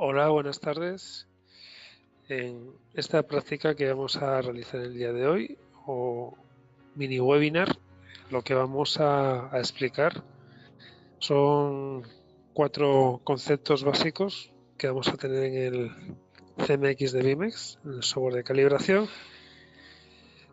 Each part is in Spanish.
Hola, buenas tardes. En esta práctica que vamos a realizar el día de hoy, o mini webinar, lo que vamos a explicar son 4 conceptos básicos que vamos a tener en el CMX de BIMEX, en el software de calibración,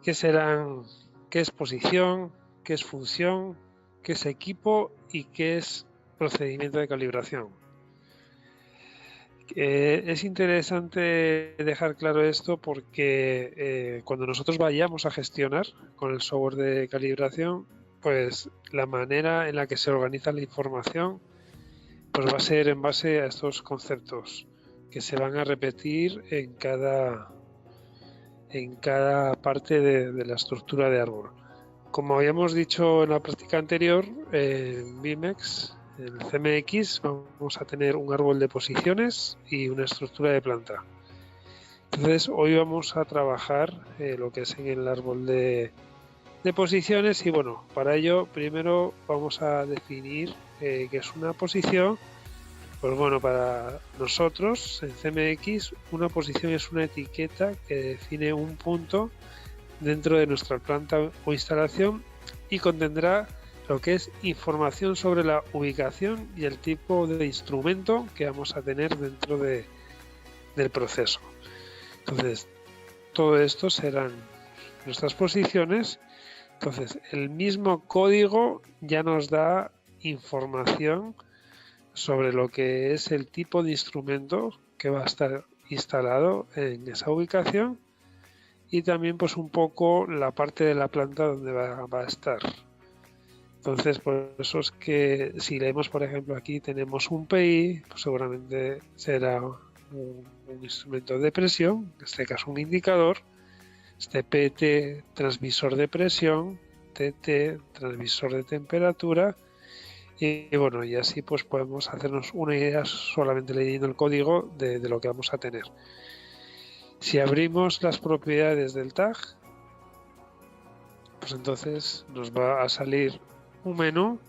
que serán qué es posición, qué es función, qué es equipo y qué es procedimiento de calibración. Es interesante dejar claro esto porque cuando nosotros vayamos a gestionar con el software de calibración, pues la manera en la que se organiza la información pues va a ser en base a estos conceptos que se van a repetir en cada parte de la estructura de árbol. Como habíamos dicho en la práctica anterior, en BIMEX, en el CMX, vamos a tener un árbol de posiciones y una estructura de planta. Entonces, hoy vamos a trabajar lo que es en el árbol de posiciones y bueno, para ello primero vamos a definir qué es una posición. Pues bueno, para nosotros en CMX una posición es una etiqueta que define un punto dentro de nuestra planta o instalación y contendrá lo que es información sobre la ubicación y el tipo de instrumento que vamos a tener dentro del proceso. Entonces, todo esto serán nuestras posiciones. Entonces, el mismo código ya nos da información sobre lo que es el tipo de instrumento que va a estar instalado en esa ubicación y también pues un poco la parte de la planta donde va a estar. Entonces, por eso es que si leemos, por ejemplo, aquí tenemos un PI, pues seguramente será un instrumento de presión, en este caso un indicador, este PT, transmisor de presión, TT, transmisor de temperatura, y bueno, y así pues podemos hacernos una idea solamente leyendo el código de lo que vamos a tener. Si abrimos las propiedades del tag, pues entonces nos va a salir un menú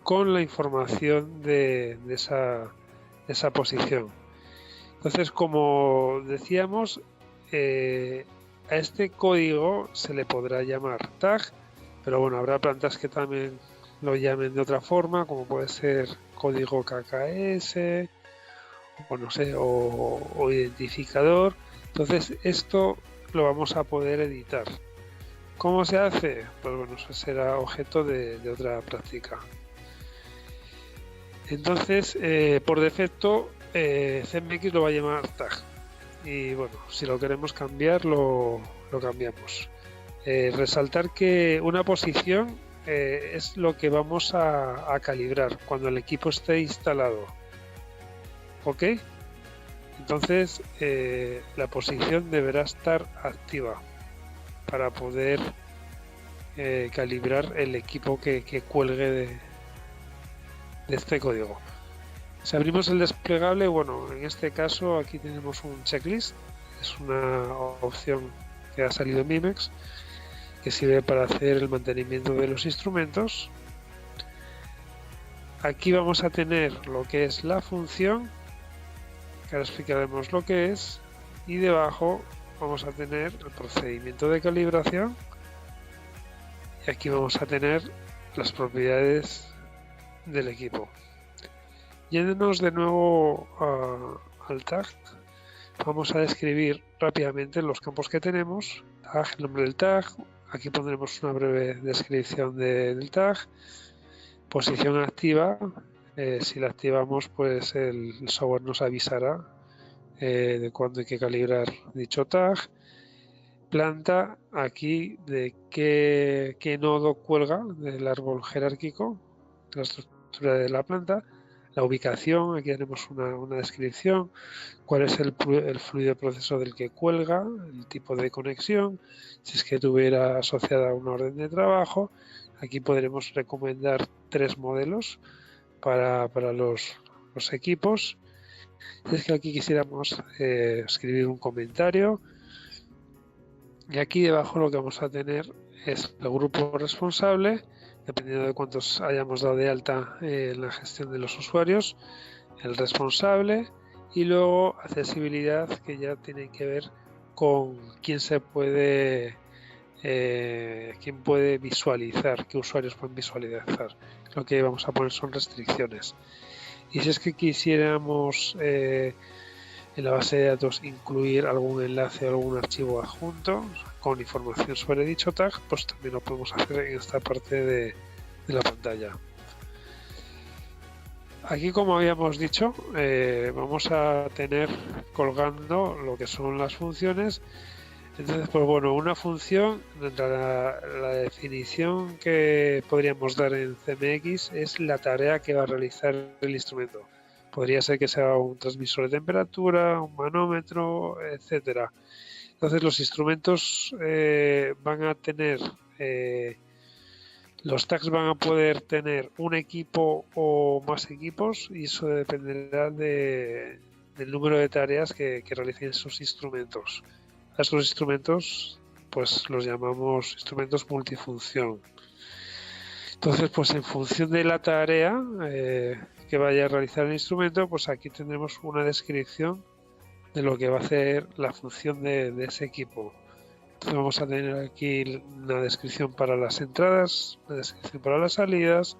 con la información de esa posición. Entonces, como decíamos, a este código se le podrá llamar tag, pero bueno, habrá plantas que también lo llamen de otra forma, como puede ser código KKS, o no sé, o identificador. Entonces, esto lo vamos a poder editar. ¿Cómo se hace? Pues bueno, eso será objeto de otra práctica. Entonces, por defecto, CMX lo va a llamar tag. Y bueno, si lo queremos cambiar, lo cambiamos. Resaltar que una posición es lo que vamos a calibrar cuando el equipo esté instalado. ¿Ok? Entonces, la posición deberá estar activa para poder calibrar el equipo que cuelgue de este código. Si abrimos el desplegable, bueno, en este caso aquí tenemos un checklist, es una opción que ha salido en BIMEX que sirve para hacer el mantenimiento de los instrumentos. Aquí vamos a tener lo que es la función, que ahora explicaremos lo que es, y debajo vamos a tener el procedimiento de calibración y aquí vamos a tener las propiedades del equipo. Yéndonos de nuevo al tag, vamos a describir rápidamente los campos que tenemos. Tag, el nombre del tag, aquí pondremos una breve descripción del tag. Posición activa, si la activamos pues el software nos avisará de cuándo hay que calibrar dicho tag. Planta, aquí de qué nodo cuelga del árbol jerárquico, de la estructura de la planta. La ubicación, aquí tenemos una descripción, cuál es el fluido proceso del que cuelga, el tipo de conexión, si es que tuviera asociada una orden de trabajo. Aquí podremos recomendar 3 modelos para los equipos. Si es que aquí quisiéramos escribir un comentario, y aquí debajo lo que vamos a tener es el grupo responsable, dependiendo de cuántos hayamos dado de alta en la gestión de los usuarios, el responsable y luego accesibilidad, que ya tiene que ver con quién se puede quién puede visualizar, qué usuarios pueden visualizar. Lo que vamos a poner son restricciones. Y si es que quisiéramos en la base de datos incluir algún enlace o algún archivo adjunto con información sobre dicho tag, pues también lo podemos hacer en esta parte de la pantalla. Aquí, como habíamos dicho, vamos a tener colgando lo que son las funciones. Entonces, pues bueno, una función, la definición que podríamos dar en CMX es la tarea que va a realizar el instrumento. Podría ser que sea un transmisor de temperatura, un manómetro, etcétera. Entonces, los instrumentos van a tener, los tags van a poder tener un equipo o más equipos, y eso dependerá del número de tareas que realicen esos instrumentos. A estos instrumentos pues los llamamos instrumentos multifunción. Entonces, pues en función de la tarea que vaya a realizar el instrumento, pues aquí tendremos una descripción de lo que va a hacer la función de ese equipo. Entonces vamos a tener aquí una descripción para las entradas, una descripción para las salidas.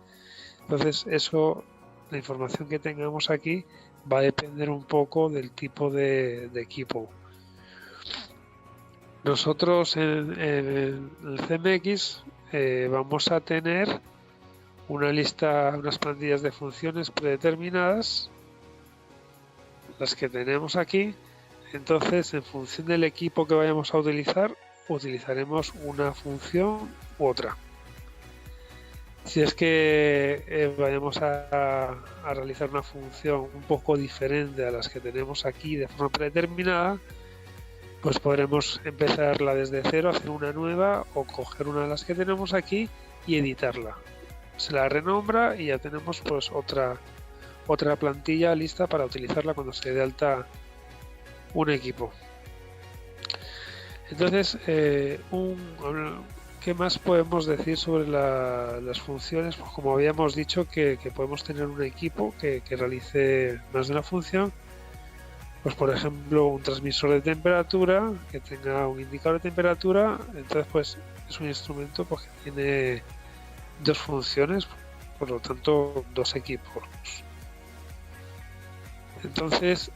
Entonces eso, la información que tengamos aquí va a depender un poco del tipo de equipo. Nosotros en el CMX vamos a tener una lista, unas plantillas de funciones predeterminadas, las que tenemos aquí. Entonces, en función del equipo que vayamos a utilizar, utilizaremos una función u otra. Si es que vayamos a realizar una función un poco diferente a las que tenemos aquí de forma predeterminada, pues podremos empezarla desde cero, hacer una nueva o coger una de las que tenemos aquí y editarla. Se la renombra y ya tenemos pues otra plantilla lista para utilizarla cuando se dé de alta un equipo. Entonces, ¿qué más podemos decir sobre las funciones? Pues como habíamos dicho que podemos tener un equipo que realice más de una función. Pues por ejemplo, un transmisor de temperatura que tenga un indicador de temperatura. Entonces pues es un instrumento pues, que tiene dos funciones, por lo tanto dos equipos. Entonces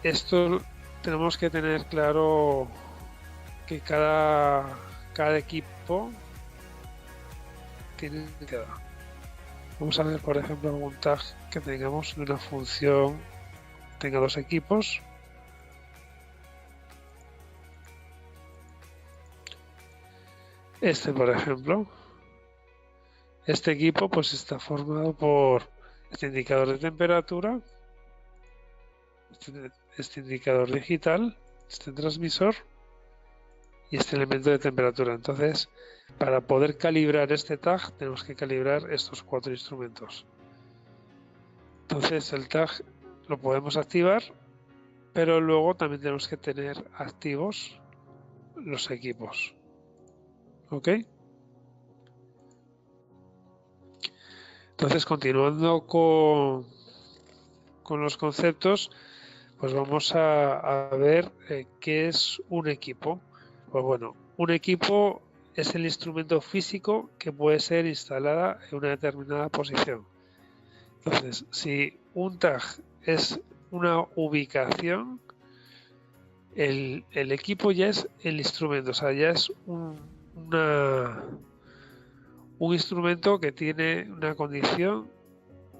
esto tenemos que tener claro que cada equipo tiene que dar. Vamos a ver por ejemplo algún tag que tengamos de una función tenga dos equipos. Este, por ejemplo, este equipo pues está formado por este indicador de temperatura, este indicador digital, este transmisor y este elemento de temperatura. Entonces, para poder calibrar este tag tenemos que calibrar estos cuatro instrumentos. Entonces el tag lo podemos activar, pero luego también tenemos que tener activos los equipos. ¿Ok? Entonces, continuando con los conceptos, pues vamos a ver qué es un equipo. Pues bueno, un equipo es el instrumento físico que puede ser instalada en una determinada posición. Entonces, si un tag es una ubicación, el equipo ya es el instrumento, o sea, ya es un instrumento que tiene una condición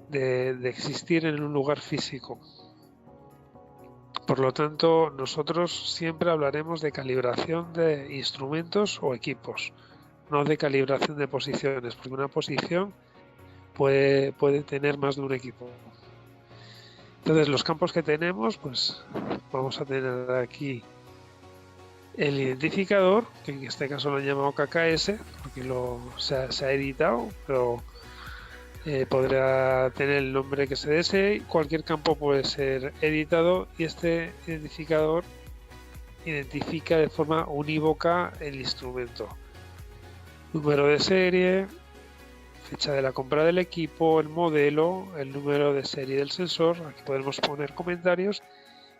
de existir en un lugar físico. Por lo tanto, nosotros siempre hablaremos de calibración de instrumentos o equipos, no de calibración de posiciones, porque una posición puede tener más de un equipo. Entonces, los campos que tenemos, pues vamos a tener aquí el identificador, que en este caso lo han llamado KKS, porque se ha editado, pero podrá tener el nombre que se desee. Cualquier campo puede ser editado y este identificador identifica de forma unívoca el instrumento. Número de serie, fecha de la compra del equipo, el modelo, el número de serie del sensor. Aquí podemos poner comentarios,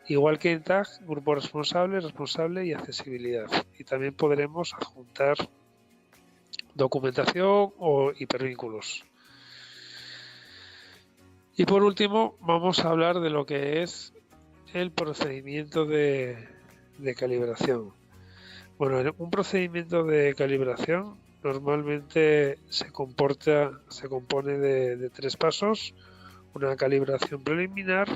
igual que en tag, grupo responsable y accesibilidad. Y también podremos adjuntar documentación o hipervínculos. Y por último, vamos a hablar de lo que es el procedimiento de calibración. Bueno, un procedimiento de calibración normalmente se compone de 3 pasos: una calibración preliminar,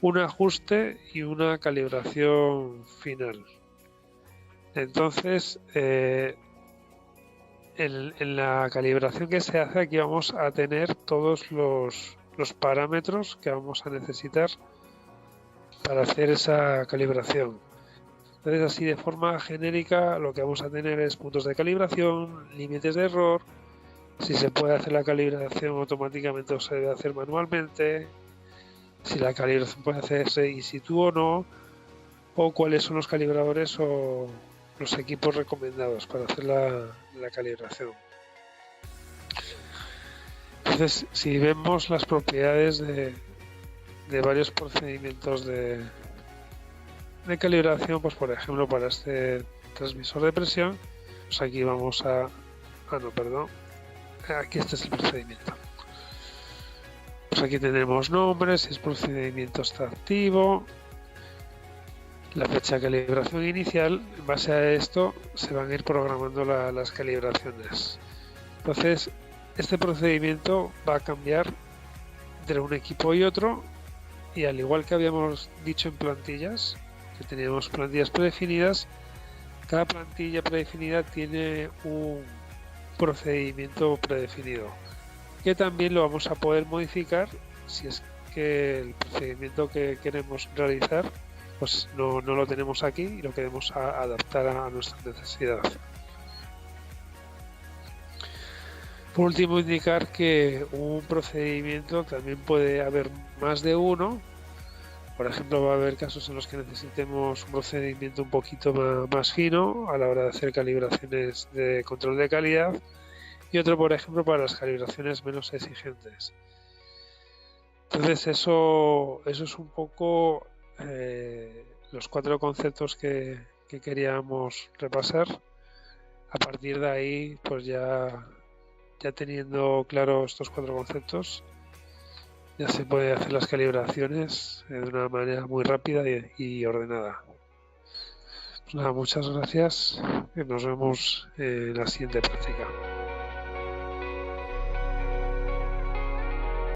un ajuste y una calibración final. Entonces, en la calibración que se hace, aquí vamos a tener todos los parámetros que vamos a necesitar para hacer esa calibración. Entonces, así de forma genérica, lo que vamos a tener es puntos de calibración, límites de error, si se puede hacer la calibración automáticamente o se debe hacer manualmente, si la calibración puede hacerse in situ o no, o cuáles son los calibradores o los equipos recomendados para hacer la calibración. Entonces, si vemos las propiedades de varios procedimientos de calibración, pues por ejemplo para este transmisor de presión, pues aquí vamos a... aquí este es el procedimiento. Pues aquí tenemos nombres, si el procedimiento está activo, la fecha de calibración inicial. En base a esto se van a ir programando las calibraciones. Entonces, este procedimiento va a cambiar entre un equipo y otro, y al igual que habíamos dicho en plantillas, que teníamos plantillas predefinidas, cada plantilla predefinida tiene un procedimiento predefinido, que también lo vamos a poder modificar si es que el procedimiento que queremos realizar pues no lo tenemos aquí y lo queremos adaptar a nuestra necesidad. Por último, indicar que un procedimiento también puede haber más de uno. Por ejemplo, va a haber casos en los que necesitemos un procedimiento un poquito más fino a la hora de hacer calibraciones de control de calidad, y otro, por ejemplo, para las calibraciones menos exigentes. Entonces, eso es un poco los 4 conceptos que queríamos repasar. A partir de ahí, pues ya teniendo claro estos 4 conceptos, ya se puede hacer las calibraciones de una manera muy rápida y ordenada. Pues nada, muchas gracias y nos vemos en la siguiente práctica.